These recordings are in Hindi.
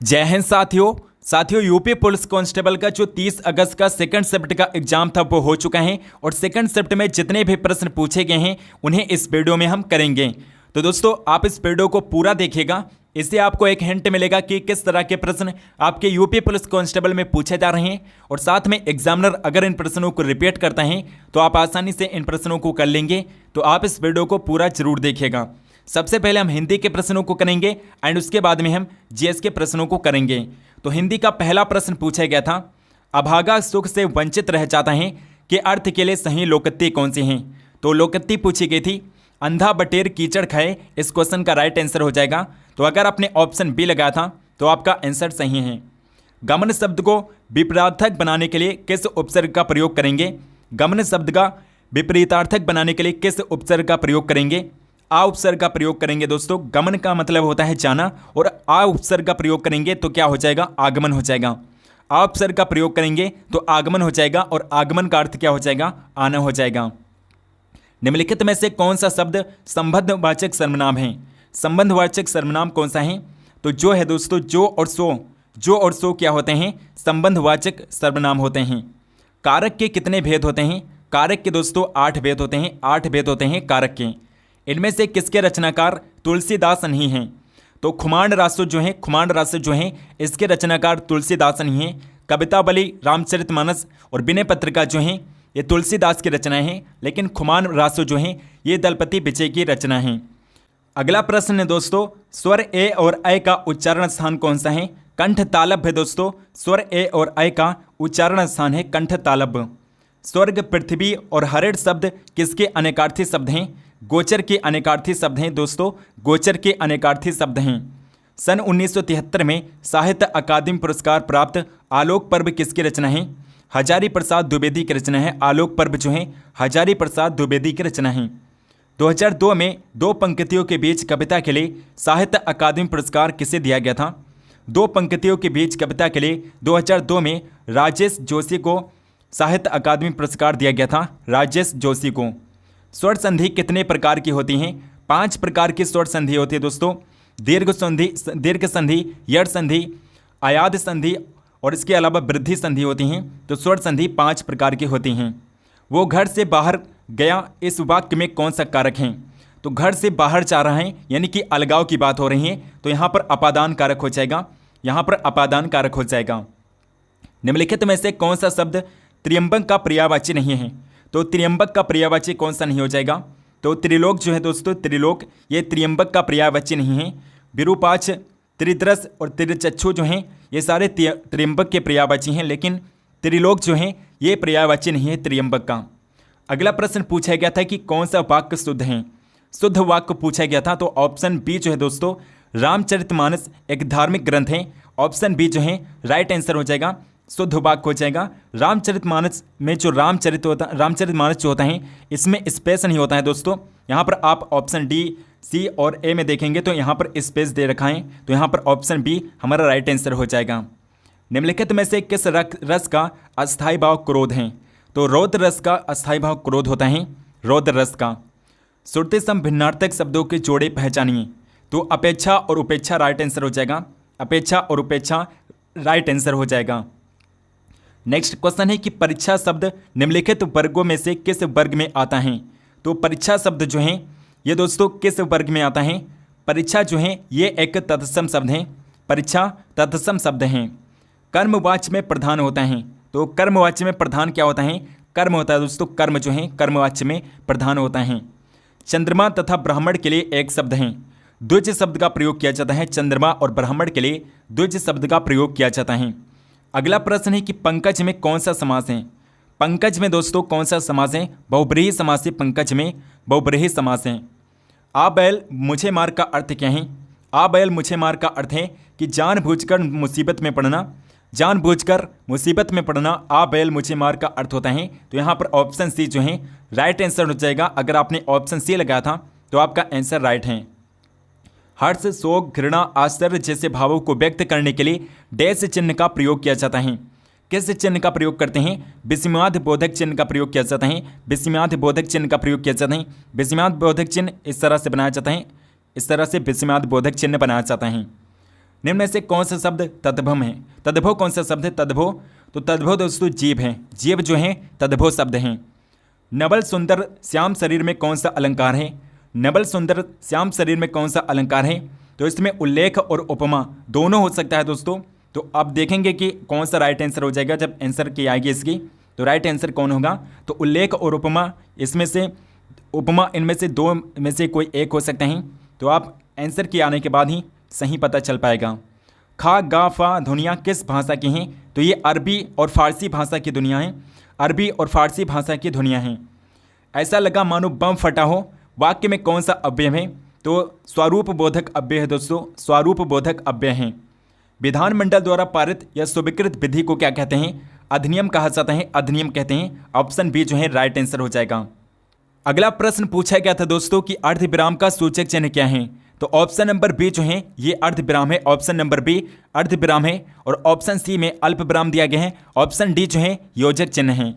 जय हिंद साथियों यूपी पुलिस कांस्टेबल का जो 30 अगस्त का सेकंड शिफ्ट का एग्जाम था वो हो चुका है और सेकंड शिफ्ट में जितने भी प्रश्न पूछे गए हैं उन्हें इस वीडियो में हम करेंगे। तो दोस्तों आप इस वीडियो को पूरा देखिएगा, इससे आपको एक हिंट मिलेगा कि किस तरह के प्रश्न आपके यूपी पुलिस कांस्टेबल में पूछे जा रहे हैं और साथ में एग्जामिनर अगर इन प्रश्नों को रिपीट करता है तो आप आसानी से इन प्रश्नों को कर लेंगे। तो आप इस वीडियो को पूरा जरूर देखिएगा। सबसे पहले हम हिंदी के प्रश्नों को करेंगे एंड उसके बाद में हम जीएस के प्रश्नों को करेंगे। तो हिंदी का पहला प्रश्न पूछा गया था, अभागा सुख से वंचित रह जाता है के अर्थ के लिए सही लोकोक्ति कौन सी हैं। तो लोकोक्ति पूछी गई थी, अंधा बटेर कीचड़ खाए, इस क्वेश्चन का राइट आंसर हो जाएगा। तो अगर आपने ऑप्शन बी लगाया था तो आपका आंसर सही है। गमन शब्द को विपरीतार्थक बनाने के लिए किस उपसर्ग का प्रयोग करेंगे। गमन शब्द का विपरीतार्थक बनाने के लिए किस उपसर्ग का प्रयोग करेंगे। आ उपसर्ग का प्रयोग करेंगे। दोस्तों गमन का मतलब होता है जाना और आ उपसर्ग का प्रयोग करेंगे तो क्या हो जाएगा, आगमन हो जाएगा। आ उपसर्ग का प्रयोग करेंगे तो आगमन हो जाएगा और आगमन का अर्थ क्या हो जाएगा, आना हो जाएगा। निम्नलिखित में से कौन सा शब्द संबंधवाचक सर्वनाम है। संबंधवाचक सर्वनाम कौन सा है, तो जो है दोस्तों जो और सो क्या होते हैं, संबंधवाचक सर्वनाम होते हैं। कारक के कितने भेद होते हैं। कारक के दोस्तों 8 भेद होते हैं, 8 भेद होते हैं कारक के। इनमें से किसके रचनाकार तुलसीदास नहीं हैं। तो खुमांड रासो जो हैं इसके रचनाकार तुलसीदास नहीं हैं। कवितावली, रामचरितमानस और विनय पत्रिका जो हैं ये तुलसीदास की रचनाएं हैं, लेकिन खुमान रासो जो हैं ये दलपति विजय की रचना हैं। अगला प्रश्न है दोस्तों, स्वर ए और ऐ का उच्चारण स्थान कौन सा है। कंठ तालब है दोस्तों, स्वर ए और ऐ का उच्चारण स्थान है कंठ तालब। स्वर्ग, पृथ्वी और हरिण शब्द किसके अनेकार्थी शब्द हैं। गोचर के अनेकार्थी शब्द हैं दोस्तों, गोचर के अनेकार्थी शब्द हैं। सन 1973 में साहित्य अकादमी पुरस्कार प्राप्त आलोक पर्व किसकी रचना है। हजारी प्रसाद द्विवेदी की रचना है। आलोक पर्व जो है हजारी प्रसाद द्विवेदी की रचना है। 2002 में 2 पंक्तियों के बीच कविता के लिए साहित्य अकादमी पुरस्कार किसे दिया गया था। 2 पंक्तियों के बीच कविता के लिए 2002 में राजेश जोशी को साहित्य अकादमी पुरस्कार दिया गया था, राजेश जोशी को। स्वर संधि कितने प्रकार की होती हैं। 5 प्रकार की स्वर संधि होती है दोस्तों, दीर्घ संधि, यड़ संधि, आयाद संधि और इसके अलावा वृद्धि संधि होती हैं। तो स्वर संधि 5 प्रकार की होती हैं। वो घर से बाहर गया, इस वाक्य में कौन सा कारक है। तो घर से बाहर जा रहा है यानी कि अलगाव की बात हो रही है, तो यहाँ पर अपादान कारक हो जाएगा, यहाँ पर अपादान कारक हो जाएगा। निम्नलिखित में से कौन सा शब्द त्र्यंबक का पर्यायवाची नहीं है। तो त्र्यंबक का पर्यायवाची कौन सा नहीं हो जाएगा। तो त्रिलोक जो है दोस्तों, त्रिलोक ये त्र्यंबक का पर्यायवाची नहीं है। विरूपाक्ष, त्रिदृश और त्रिचक्षु जो हैं ये सारे त्र्यंबक के पर्यायवाची हैं, लेकिन त्रिलोक जो हैं ये पर्यायवाची नहीं है त्र्यंबक का। अगला प्रश्न पूछा गया था कि कौन सा वाक्य शुद्ध है। शुद्ध वाक्य पूछा गया था, तो ऑप्शन बी जो है दोस्तों रामचरितमानस एक धार्मिक ग्रंथ है। ऑप्शन बी जो है राइट आंसर हो जाएगा, शुद्ध वाक्य हो जाएगा। रामचरितमानस में जो रामचरितमानस जो होता है इसमें स्पेस नहीं होता है दोस्तों। यहाँ पर आप ऑप्शन डी, सी और ए में देखेंगे तो यहाँ पर स्पेस दे रखा है, तो यहाँ पर ऑप्शन बी हमारा राइट आंसर हो जाएगा। निम्नलिखित में से किस रस का अस्थायी भाव क्रोध है। तो रौद्र रस का अस्थायी भाव क्रोध होता है, रौद्र रस का। श्रुति सम भिन्नार्थक शब्दों के जोड़े पहचानिए। तो अपेक्षा और उपेक्षा राइट आंसर हो जाएगा, अपेक्षा और उपेक्षा राइट आंसर हो जाएगा। नेक्स्ट क्वेश्चन है कि परीक्षा शब्द निम्नलिखित वर्गों में से किस वर्ग में आता है। तो परीक्षा शब्द जो है ये दोस्तों किस वर्ग में आता है। परीक्षा जो है ये एक तत्सम शब्द है, परीक्षा तत्सम शब्द हैं। कर्मवाच्य में प्रधान होता है। तो कर्मवाच्य में प्रधान क्या होता है, कर्म होता है दोस्तों, कर्म जो है कर्मवाच्य में प्रधान होता है। चंद्रमा तथा ब्राह्मण के लिए एक शब्द है, द्विज शब्द का प्रयोग किया जाता है। चंद्रमा और ब्राह्मण के लिए द्विज शब्द का प्रयोग किया जाता है। अगला प्रश्न है कि पंकज में कौन सा समास है। पंकज में दोस्तों कौन सा समास है, बहुब्रीहि समास है। पंकज में बहुब्रीहि समास है। आ बैल मुझे मार का अर्थ क्या है। आ बैल मुझे मार का अर्थ है कि जानबूझकर मुसीबत में पड़ना, जानबूझकर मुसीबत में पड़ना आ बैल मुझे मार का अर्थ होता है। तो यहाँ पर ऑप्शन सी जो है राइट आंसर हो जाएगा। अगर आपने ऑप्शन सी लगाया था तो आपका आंसर राइट है। हर्ष, शोक, घृणा, आश्चर्य जैसे भावों को व्यक्त करने के लिए डैश चिन्ह का प्रयोग किया जाता है। किस चिन्ह का प्रयोग करते हैं, विस्मयाद बोधक चिन्ह का प्रयोग किया जाता है। विस्मयाद बोधक चिन्ह का प्रयोग किया जाता है। विस्मयाद बोधक चिन्ह इस तरह से बनाया जाता है, इस तरह से विस्मयाद बोधक चिन्ह बनाया जाता है। निम्न में से कौन सा शब्द तद्भव है? तद्भव कौन सा शब्द है? तद्भव, तो तद्भव दोस्तों जीव है। जीव जो है तद्भव शब्द हैं। नवल सुंदर श्याम शरीर में कौन सा अलंकार है? नवल सुंदर श्याम शरीर में कौन सा अलंकार है? तो इसमें उल्लेख और उपमा दोनों हो सकता है दोस्तों। तो आप देखेंगे कि कौन सा राइट आंसर हो जाएगा जब आंसर की आएगी इसकी। तो राइट आंसर कौन होगा? तो उल्लेख और उपमा, इसमें से उपमा इनमें से दो में से कोई एक हो सकते हैं। तो आप आंसर की आने के बाद ही सही पता चल पाएगा। खा गा फा ध्वनियाँ किस भाषा की हैं? तो ये अरबी और फारसी भाषा की ध्वनियाँ हैं। अरबी और फारसी भाषा की ध्वनियाँ हैं। ऐसा लगा मानो बम फटा हो, वाक्य में कौन सा अव्यय है? तो स्वरूप बोधक अव्यय है दोस्तों, स्वरूप बोधक अव्यय हैं। विधानमंडल द्वारा पारित या स्वीकृत विधि को क्या कहते हैं? अधिनियम कहा जाता है, अधिनियम कहते हैं। ऑप्शन बी जो है राइट आंसर हो जाएगा। अगला प्रश्न पूछा गया था दोस्तों कि अर्धविराम का सूचक चिन्ह क्या है? तो ऑप्शन नंबर बी जो है ये अर्धविराम है। ऑप्शन नंबर बी अर्धविराम है और ऑप्शन सी में अल्प विराम दिया गया है। ऑप्शन डी जो है योजक चिन्ह है।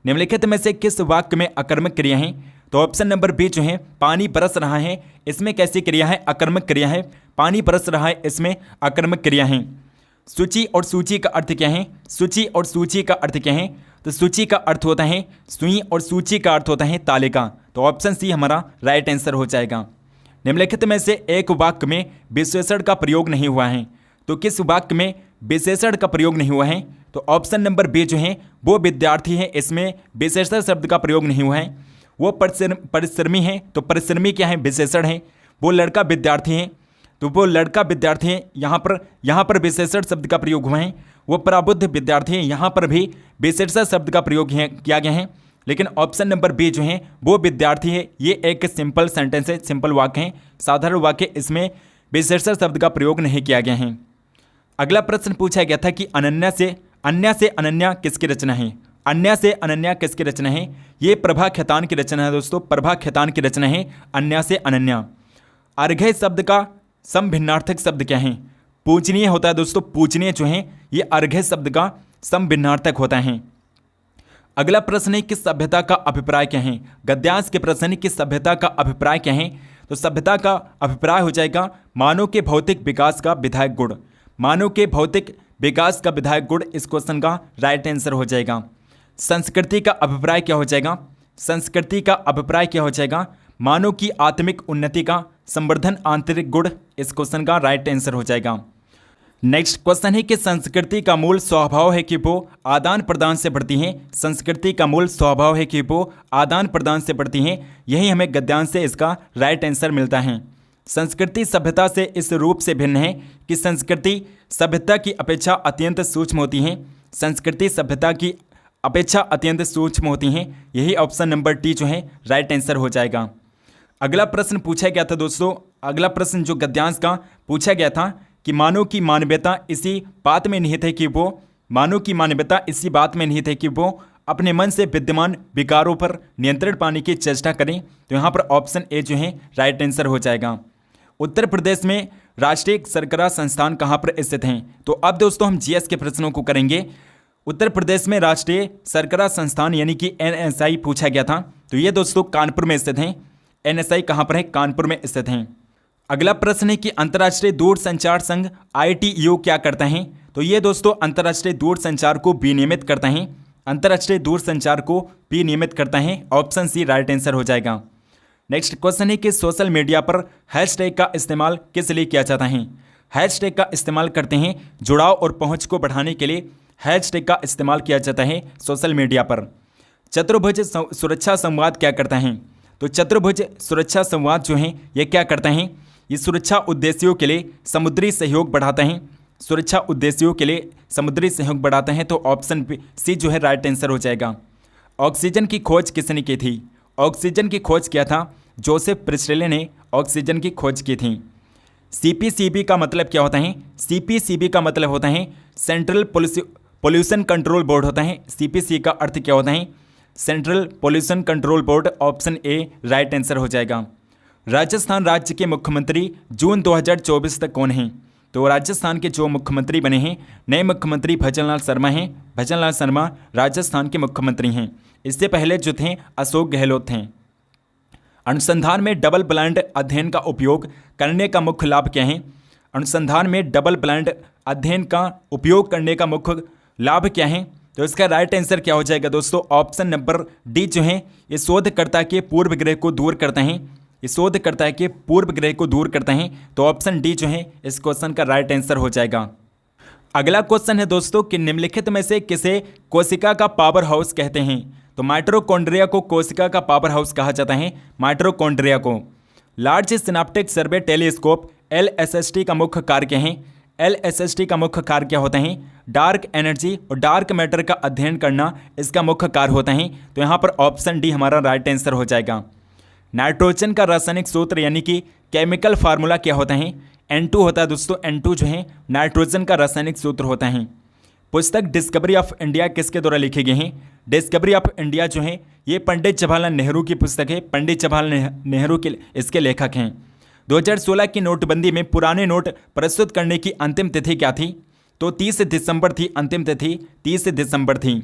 निम्नलिखित में से किस वाक्य में अकर्मक क्रिया है? तो ऑप्शन नंबर बी जो है पानी बरस रहा है, इसमें कैसी क्रिया है? अकर्मक क्रिया है। पानी बरस रहा है, इसमें अकर्मक क्रिया है। सूची और सूची का अर्थ क्या है? सूची और सूची का अर्थ क्या है? तो सूची का अर्थ होता है सुई और सूची का अर्थ होता है तालिका। तो ऑप्शन सी हमारा राइट आंसर हो जाएगा। निम्नलिखित में से एक वाक्य में विशेषण का प्रयोग नहीं हुआ है। तो किस वाक्य में विशेषण का प्रयोग नहीं हुआ है? तो ऑप्शन नंबर बी जो है वो विद्यार्थी है, इसमें विशेषण शब्द का प्रयोग नहीं हुआ है। वो परिश्रमी है, तो परिश्रमी क्या है? विशेषण है। वो लड़का विद्यार्थी है, तो वो लड़का विद्यार्थी है, यहाँ पर विशेषण शब्द का प्रयोग हुआ है। वो प्रबुद्ध विद्यार्थी है, यहाँ पर भी विशेषण शब्द का प्रयोग किया गया है। लेकिन ऑप्शन नंबर बी जो है वो विद्यार्थी है, ये एक सिंपल सेंटेंस है, सिंपल वाक्य है, साधारण वाक्य, इसमें विशेषण शब्द का प्रयोग नहीं किया गया है। अगला प्रश्न पूछा गया था कि अन्य से अनन्या किसकी रचना है? अन्य से अनन्या किसकी रचना है? ये प्रभा खेतान की रचना है दोस्तों, प्रभा खेतान की रचना है अन्य से अनन्या। अर्घ्य शब्द का समभिन्नार्थक शब्द क्या है? पूजनीय होता है दोस्तों, पूजनीय जो है ये अर्घ्य शब्द का समभिन्नार्थक होता है। अगला प्रश्न है कि सभ्यता का अभिप्राय क्या है? गद्यांश के प्रश्न है कि सभ्यता का अभिप्राय क्या है? तो सभ्यता का अभिप्राय हो जाएगा मानव के भौतिक विकास का विधायक गुण। मानव के भौतिक विकास का विधायक गुण इस क्वेश्चन का राइट आंसर हो जाएगा। संस्कृति का अभिप्राय क्या हो जाएगा? संस्कृति का अभिप्राय क्या हो जाएगा? मानव की आत्मिक उन्नति का संवर्धन आंतरिक गुण इस क्वेश्चन का राइट आंसर हो जाएगा। नेक्स्ट क्वेश्चन है कि संस्कृति का मूल स्वभाव है कि वो आदान प्रदान से बढ़ती हैं। संस्कृति का मूल स्वभाव है कि वो आदान प्रदान से बढ़ती हैं। यही हमें गद्यांश से इसका राइट आंसर मिलता है। संस्कृति सभ्यता से इस रूप से भिन्न है कि संस्कृति सभ्यता की अपेक्षा अत्यंत सूक्ष्म होती हैं। संस्कृति सभ्यता की अपेक्षा अत्यंत सूक्ष्म होती हैं। यही ऑप्शन नंबर टी जो है राइट आंसर हो जाएगा। अगला प्रश्न पूछा गया था दोस्तों, अगला प्रश्न जो गद्यांश का पूछा गया था कि मानव की मानवीयता इसी बात में निहित है कि वो मानव की मानवीयता इसी बात में निहित है कि वो अपने मन से विद्यमान विकारों पर नियंत्रण पाने की चेष्टा करें। तो यहाँ पर ऑप्शन ए जो है राइट आंसर हो जाएगा। उत्तर प्रदेश में राष्ट्रीय शर्करा संस्थान कहाँ पर स्थित हैं? तो अब दोस्तों हम जीएस के प्रश्नों को करेंगे। उत्तर प्रदेश में राष्ट्रीय शर्करा संस्थान यानी कि एनएसआई पूछा गया था। तो ये दोस्तों कानपुर में स्थित हैं। एनएसआई कहाँ पर है? कानपुर में स्थित हैं। अगला प्रश्न है कि अंतर्राष्ट्रीय दूरसंचार संघ ITU क्या करता है? तो ये दोस्तों अंतर्राष्ट्रीय दूरसंचार को विनियमित करता है। अंतर्राष्ट्रीय दूरसंचार को विनियमित करता है। ऑप्शन सी राइट आंसर हो जाएगा। नेक्स्ट क्वेश्चन है कि सोशल मीडिया पर हैशटैग का इस्तेमाल किस लिए किया जाता है? हैशटैग का इस्तेमाल करते हैं जुड़ाव और पहुंच को बढ़ाने के लिए हैशटैग का इस्तेमाल किया जाता है सोशल मीडिया पर। चतुर्भुज सुरक्षा संवाद क्या करता है? तो चतुर्भुज सुरक्षा संवाद जो है ये क्या करता है? ये सुरक्षा उद्देश्यों के लिए समुद्री सहयोग बढ़ाता है। सुरक्षा उद्देश्यों के लिए समुद्री सहयोग बढ़ाता है। तो ऑप्शन सी जो है राइट आंसर हो जाएगा। ऑक्सीजन की खोज किसने की थी? ऑक्सीजन की खोज किया था जोसेफ प्रिस्टले ने ऑक्सीजन की खोज की थी। CPCB का मतलब क्या होता है? CPCB का मतलब होता है सेंट्रल पोल्यूशन कंट्रोल बोर्ड होता है। CPC का अर्थ क्या होता है? Central pollution control board. Option A right answer हो जाएगा। राजस्थान राज्य के मुख्यमंत्री जून 2024 तक कौन हैं? तो राजस्थान के जो मुख्यमंत्री बने हैं नए मुख्यमंत्री भजनलाल शर्मा हैं। भजनलाल शर्मा राजस्थान के मुख्यमंत्री हैं। इससे पहले जो थे अशोक गहलोत थे। अनुसंधान में डबल ब्लाइंड अध्ययन का उपयोग करने का मुख्य लाभ क्या है? अनुसंधान में डबल ब्लाइंड अध्ययन का उपयोग करने का मुख्य लाभ क्या है? तो इसका राइट आंसर क्या हो जाएगा दोस्तों? ऑप्शन नंबर डी जो है ये शोधकर्ता के पूर्व ग्रह को दूर करते हैं। ये शोधकर्ता के पूर्व ग्रह को दूर करते हैं, तो ऑप्शन डी जो है इस क्वेश्चन का राइट आंसर हो जाएगा। अगला क्वेश्चन है दोस्तों कि निम्नलिखित में से किसे कोशिका का पावर हाउस कहते हैं? तो माइटोकॉन्ड्रिया को कोशिका का पावर हाउस कहा जाता है, माइटोकॉन्ड्रिया को। लार्ज सिनेप्टिक सर्वे टेलीस्कोप LSST का मुख्य कार्य क्या है? LSST का मुख्य कार्य क्या होता है? डार्क एनर्जी और डार्क मैटर का अध्ययन करना इसका मुख्य कार्य होता है, तो यहाँ पर ऑप्शन डी हमारा राइट आंसर हो जाएगा। नाइट्रोजन का रासायनिक सूत्र यानी कि केमिकल फार्मूला क्या होता है? N2 होता है दोस्तों। N2 जो है नाइट्रोजन का रासायनिक सूत्र होता है। पुस्तक डिस्कवरी ऑफ इंडिया किसके द्वारा लिखी गई है? डिस्कवरी ऑफ इंडिया जो है ये पंडित जवाहरलाल नेहरू की पुस्तक है। पंडित जवाहरलाल नेहरू के इसके लेखक हैं। 2016 की नोटबंदी में पुराने नोट प्रस्तुत करने की अंतिम तिथि क्या थी? तो 30 दिसंबर थी। अंतिम तिथि 30 दिसंबर थी।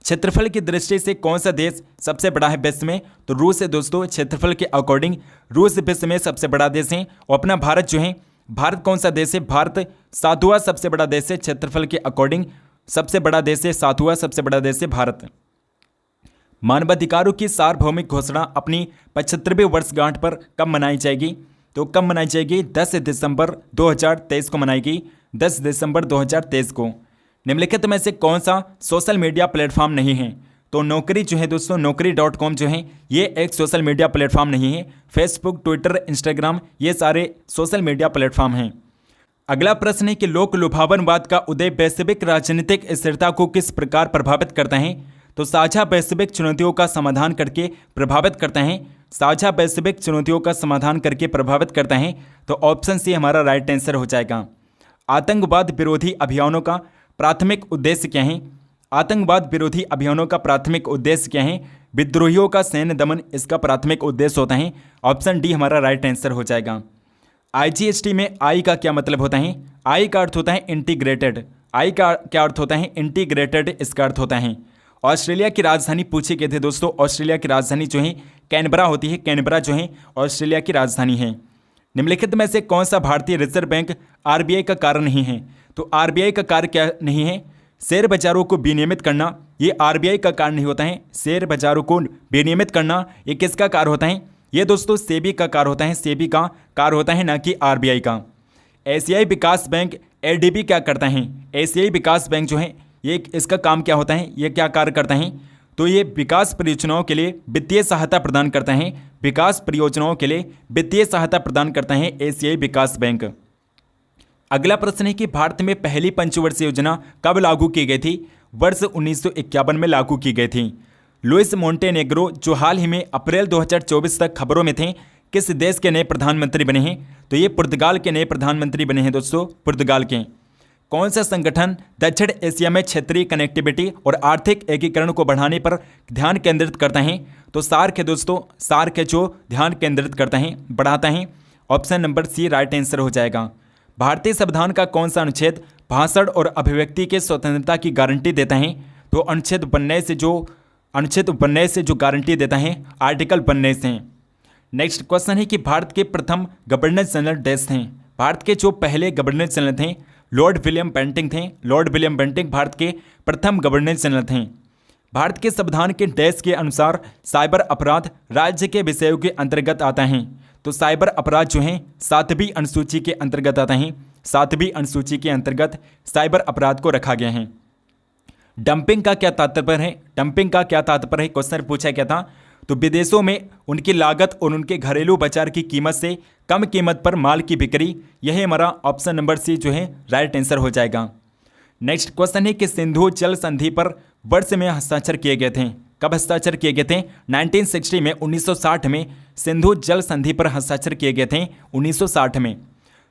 क्षेत्रफल की दृष्टि से कौन सा देश सबसे बड़ा है विश्व में? तो रूस है दोस्तों। क्षेत्रफल के अकॉर्डिंग रूस विश्व में सबसे बड़ा देश है। और अपना भारत जो है, भारत कौन सा देश है? भारत सातवां सबसे बड़ा देश है। क्षेत्रफल के अकॉर्डिंग सबसे बड़ा देश है, सातवां सबसे बड़ा देश है भारत। मानवाधिकारों की सार्वभौमिक घोषणा अपनी 75वें वर्षगांठ पर कब मनाई जाएगी? तो कब मनाई जाएगी? 10 दिसंबर 2023 को मनाएगी। 10 दिसंबर 2023 को। निम्नलिखित में से कौन सा सोशल मीडिया प्लेटफॉर्म नहीं है? तो नौकरी जो है दोस्तों, नौकरी.com जो है ये एक सोशल मीडिया प्लेटफॉर्म नहीं है। फेसबुक, ट्विटर, इंस्टाग्राम ये सारे सोशल मीडिया प्लेटफॉर्म हैं। अगला प्रश्न है कि लोक लुभावनवाद का उदय वैश्विक राजनीतिक स्थिरता को किस प्रकार प्रभावित करता है? तो साझा वैश्विक चुनौतियों का समाधान करके प्रभावित करता है। साझा वैश्विक चुनौतियों का समाधान करके प्रभावित करता है, तो ऑप्शन सी हमारा राइट आंसर हो जाएगा। आतंकवाद विरोधी अभियानों का प्राथमिक उद्देश्य क्या है? आतंकवाद विरोधी अभियानों का प्राथमिक उद्देश्य क्या है? विद्रोहियों का सैन्य दमन इसका प्राथमिक उद्देश्य होता है। ऑप्शन डी हमारा राइट आंसर हो जाएगा। IGST में आई का क्या मतलब होता है? आई का अर्थ होता है इंटीग्रेटेड। आई का क्या अर्थ होता है? इंटीग्रेटेड इसका अर्थ होता है। ऑस्ट्रेलिया की राजधानी पूछी गई थी दोस्तों। ऑस्ट्रेलिया की राजधानी जो है कैनबरा होती है। कैनबरा जो है ऑस्ट्रेलिया की राजधानी है। निम्नलिखित में से कौन सा भारतीय रिजर्व बैंक RBI का कार्य नहीं है? तो RBI का कार्य क्या नहीं है? शेयर बाजारों को विनियमित करना ये RBI का कार्य नहीं होता है। शेयर बाजारों को विनियमित करना ये किसका कार्य होता है? ये दोस्तों सेबी का कार्य होता है। सेबी का कार्य होता है, ना कि RBI का। एशियाई विकास बैंक ADB क्या करता है? एशियाई विकास बैंक जो है ये इसका काम क्या होता है? ये क्या कार्य करता है? तो ये विकास परियोजनाओं के लिए वित्तीय सहायता प्रदान करता है। विकास परियोजनाओं के लिए वित्तीय सहायता प्रदान करता है एशियाई विकास बैंक। अगला प्रश्न है कि भारत में पहली पंचवर्षीय योजना कब लागू की गई थी? वर्ष 1951 में लागू की गई थी। लुइस मोंटेनेग्रो जो हाल ही में अप्रैल 2024 तक खबरों में थे, किस देश के नए प्रधानमंत्री बने हैं? तो ये पुर्तगाल के नए प्रधानमंत्री बने हैं दोस्तों, पुर्तगाल के। कौन सा संगठन दक्षिण एशिया में क्षेत्रीय कनेक्टिविटी और आर्थिक एकीकरण को बढ़ाने पर ध्यान केंद्रित करता है? तो सार्क है दोस्तों। सार्क है जो ध्यान केंद्रित करता है, बढ़ाता है। Option number C right answer हो जाएगा। भारतीय संविधान का कौन सा अनुच्छेद भाषण और अभिव्यक्ति के स्वतंत्रता की गारंटी देता है? तो अनुच्छेद 19 से जो गारंटी देता है आर्टिकल 19 से। नेक्स्ट क्वेश्चन है कि भारत के प्रथम गवर्नर जनरल देश थे। भारत के जो पहले गवर्नर जनरल थे लॉर्ड विलियम बेंटिंक थे। लॉर्ड विलियम बेंटिंक भारत के प्रथम गवर्नर जनरल थे। भारत के संविधान के देश के अनुसार साइबर अपराध राज्य के विषयों के अंतर्गत आता है। तो साइबर अपराध जो हैं 7वीं अनुसूची के अंतर्गत आता है। 7वीं अनुसूची के अंतर्गत साइबर अपराध को रखा गया है। डंपिंग का क्या तात्पर्य है? डंपिंग का क्या तात्पर्य है? क्वेश्चन पूछा गया था। तो विदेशों में उनकी लागत और उनके घरेलू बाजार की कीमत से कम कीमत पर माल की बिक्री, यही हमारा ऑप्शन नंबर सी जो है राइट आंसर हो जाएगा। नेक्स्ट क्वेश्चन है कि सिंधु जल संधि पर वर्ष में हस्ताक्षर किए गए थे। कब हस्ताक्षर किए गए थे? 1960 में, 1960 में सिंधु जल संधि पर हस्ताक्षर किए गए थे 1960 में।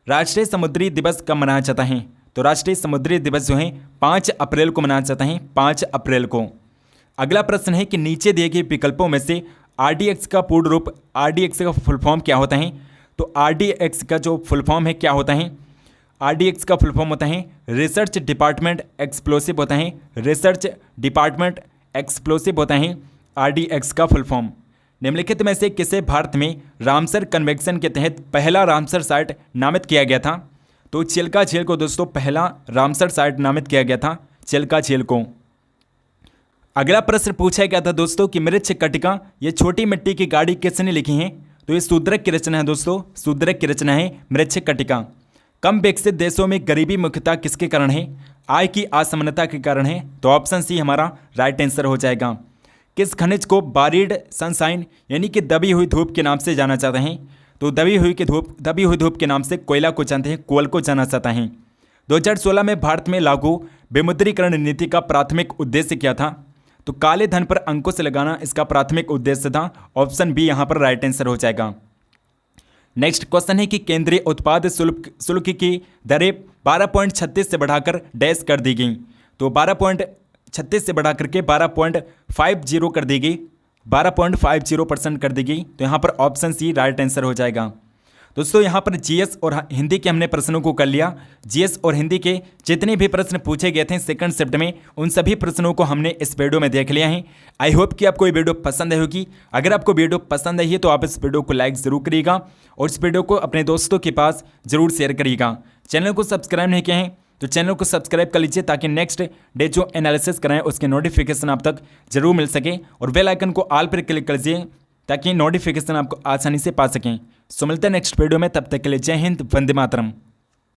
राष्ट्रीय समुद्री दिवस कब मनाया जाता है? तो राष्ट्रीय समुद्री दिवस जो है 5 अप्रैल को मनाया जाता है, 5 अप्रैल को। अगला प्रश्न है कि नीचे दिए गए विकल्पों में से RDX का पूर्ण रूप, RDX का फुल फॉर्म क्या होता है? तो RDX का जो फुल फॉर्म है क्या होता है? RDX का फुल फॉर्म होता है रिसर्च डिपार्टमेंट एक्सप्लोसिव होता है। रिसर्च डिपार्टमेंट एक्सप्लोसिव होता है RDX का फुल फॉर्म। निम्नलिखित में से किसे भारत में रामसर कन्वेंशन के तहत पहला रामसर साइट नामित किया गया था? तो चिल्का झील को दोस्तों पहला रामसर साइट नामित किया गया था, चिल्का झील को। अगला प्रश्न पूछा गया था दोस्तों कि मृच्छकटिका ये छोटी मिट्टी की गाड़ी किसने लिखी है? तो ये शूद्रक की रचना है दोस्तों, शूद्रक की रचना है मृच्छकटिका। कम विकसित देशों में गरीबी मुख्यतः किसके कारण है? आय की असमानता के कारण है। तो ऑप्शन सी हमारा राइट आंसर हो जाएगा। किस खनिज को बारीड सनशाइन यानी कि दबी हुई धूप के नाम से जाना चाहते हैं? तो दबी हुई धूप के नाम से कोयला को जानते हैं, कोल को जाना चाहता है। 2016 में भारत में लागू विमुद्रीकरण नीति का प्राथमिक उद्देश्य क्या था? तो काले धन पर अंकुश लगाना इसका प्राथमिक उद्देश्य था। ऑप्शन बी यहाँ पर राइट आंसर हो जाएगा। नेक्स्ट क्वेश्चन है कि केंद्रीय उत्पाद शुल्क की दरें 12.36 से बढ़ाकर डैश कर दी गई। तो 12.36 से बढ़ा करके 12.50 कर दी गई, 12.50% कर दी गई। तो यहाँ पर ऑप्शन सी राइट आंसर हो जाएगा। दोस्तों यहाँ पर जीएस और हिंदी के हमने प्रश्नों को कर लिया। जीएस और हिंदी के जितने भी प्रश्न पूछे गए थे सेकंड शिफ्ट में, उन सभी प्रश्नों को हमने इस वीडियो में देख लिया है। आई होप कि आपको ये वीडियो पसंद आई होगी। अगर आपको वीडियो पसंद आई है तो आप इस वीडियो को लाइक ज़रूर करिएगा और इस वीडियो को अपने दोस्तों के पास ज़रूर शेयर करिएगा। चैनल को सब्सक्राइब नहीं किया है तो चैनल को सब्सक्राइब कर लीजिए ताकि नेक्स्ट डे जो एनालिसिस कराएं उसके नोटिफिकेशन आप तक जरूर मिल सके, और बेल आइकन को ऑल पर क्लिक कर लीजिए ताकि नोटिफिकेशन आपको आसानी से पा सकें। सो मिलते हैं नेक्स्ट वीडियो में, तब तक के लिए जय हिंद, वंदे मातरम।